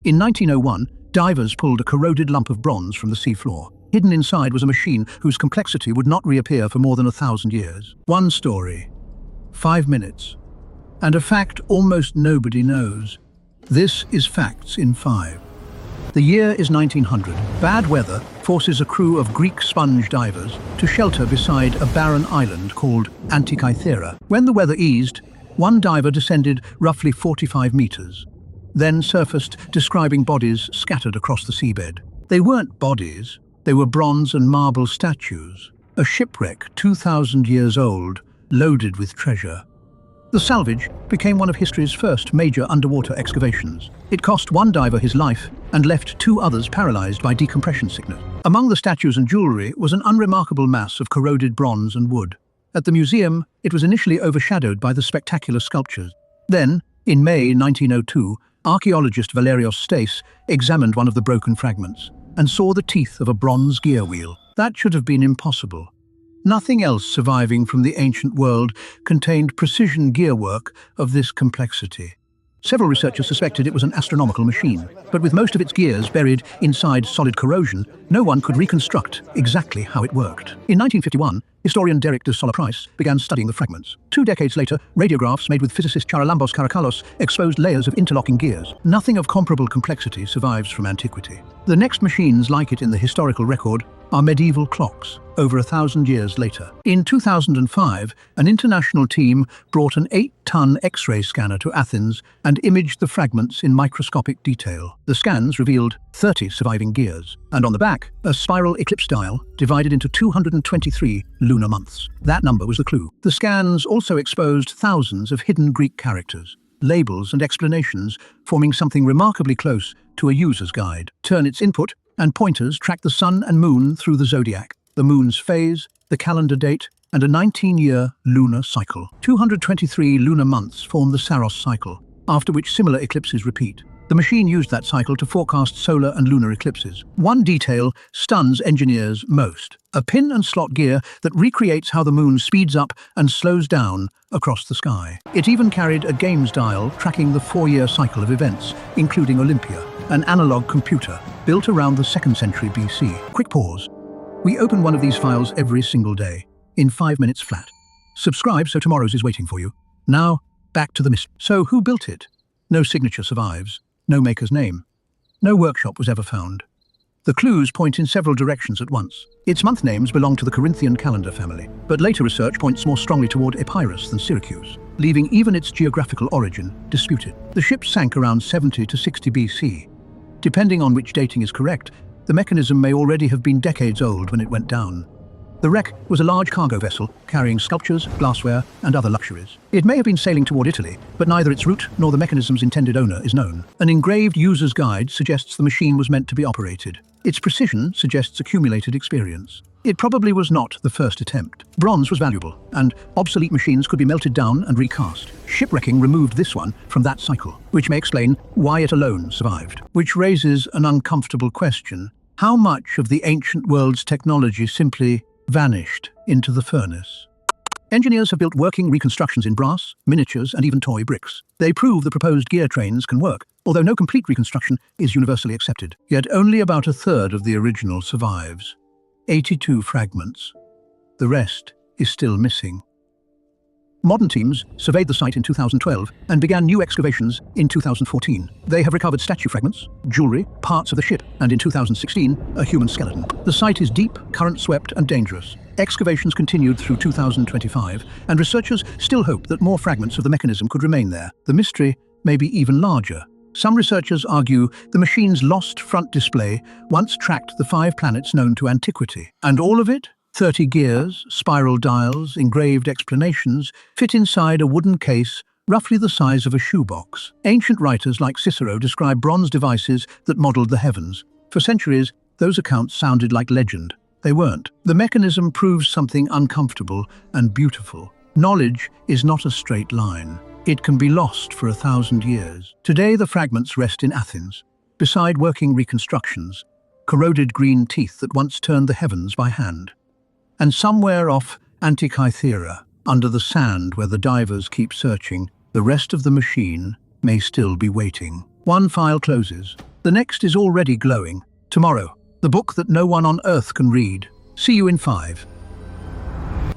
In 1901, divers pulled a corroded lump of bronze from the seafloor. Hidden inside was a machine whose complexity would not reappear for more than 1,000 years. One story, 5 minutes, and a fact almost nobody knows. This is Facts in 5. The year is 1900. Bad weather forces a crew of Greek sponge divers to shelter beside a barren island called Antikythera. When the weather eased, one diver descended roughly 45 meters, then surfaced describing bodies scattered across the seabed. They weren't bodies, they were bronze and marble statues, a shipwreck 2,000 years old, loaded with treasure. The salvage became one of history's first major underwater excavations. It cost one diver his life and left 2 others paralyzed by decompression sickness. Among the statues and jewelry was an unremarkable mass of corroded bronze and wood. At the museum, it was initially overshadowed by the spectacular sculptures. Then, in May 1902, archaeologist Valerios Stais examined one of the broken fragments and saw the teeth of a bronze gear wheel. That should have been impossible. Nothing else surviving from the ancient world contained precision gearwork of this complexity. Several researchers suspected it was an astronomical machine, but with most of its gears buried inside solid corrosion, no one could reconstruct exactly how it worked. In 1951, historian Derek de Sola Price began studying the fragments. 2 decades later, radiographs made with physicist Charalambos Karakalos exposed layers of interlocking gears. Nothing of comparable complexity survives from antiquity. The next machines like it in the historical record are medieval clocks, over 1,000 years later. In 2005, an international team brought an 8-ton X-ray scanner to Athens and imaged the fragments in microscopic detail. The scans revealed 30 surviving gears, and on the back, a spiral eclipse dial divided into 223 lunar months. That number was the clue. The scans also exposed thousands of hidden Greek characters, labels and explanations, forming something remarkably close to a user's guide. Turnit's input and pointers track the sun and moon through the zodiac, the moon's phase, the calendar date, and a 19-year lunar cycle. 223 lunar months form the Saros cycle, after which similar eclipses repeat. The machine used that cycle to forecast solar and lunar eclipses. One detail stuns engineers most: a pin and slot gear that recreates how the moon speeds up and slows down across the sky. It even carried a games dial tracking the 4-year cycle of events, including Olympia, an analog computer built around the 2nd century BC. Quick pause. We open one of these files every single day, in 5 minutes flat. Subscribe so tomorrow's is waiting for you. Now, back to the mystery. So who built it? No signature survives. No maker's name. No workshop was ever found. The clues point in several directions at once. Its month names belong to the Corinthian calendar family, but later research points more strongly toward Epirus than Syracuse, leaving even its geographical origin disputed. The ship sank around 70 to 60 BC. Depending on which dating is correct, the mechanism may already have been decades old when it went down. The wreck was a large cargo vessel carrying sculptures, glassware, and other luxuries. It may have been sailing toward Italy, but neither its route nor the mechanism's intended owner is known. An engraved user's guide suggests the machine was meant to be operated. Its precision suggests accumulated experience. It probably was not the first attempt. Bronze was valuable, and obsolete machines could be melted down and recast. Shipwrecking removed this one from that cycle, which may explain why it alone survived. Which raises an uncomfortable question: how much of the ancient world's technology simply vanished into the furnace? Engineers have built working reconstructions in brass, miniatures, and even toy bricks. They prove the proposed gear trains can work, although no complete reconstruction is universally accepted. Yet only about a third of the original survives. 82 fragments. The rest is still missing. Modern teams surveyed the site in 2012 and began new excavations in 2014. They have recovered statue fragments, jewelry, parts of the ship, and in 2016, a human skeleton. The site is deep, current-swept, and dangerous. Excavations continued through 2025, and researchers still hope that more fragments of the mechanism could remain there. The mystery may be even larger. Some researchers argue the machine's lost front display once tracked the 5 planets known to antiquity. And all of it? 30 gears, spiral dials, engraved explanations, fit inside a wooden case roughly the size of a shoebox. Ancient writers like Cicero describe bronze devices that modeled the heavens. For centuries, those accounts sounded like legend. They weren't. The mechanism proves something uncomfortable and beautiful. Knowledge is not a straight line. It can be lost for 1,000 years. Today, the fragments rest in Athens, beside working reconstructions, corroded green teeth that once turned the heavens by hand. And somewhere off Antikythera, under the sand where the divers keep searching, the rest of the machine may still be waiting. One file closes, The next is already glowing. Tomorrow, the book that no one on Earth can read. See you in 5.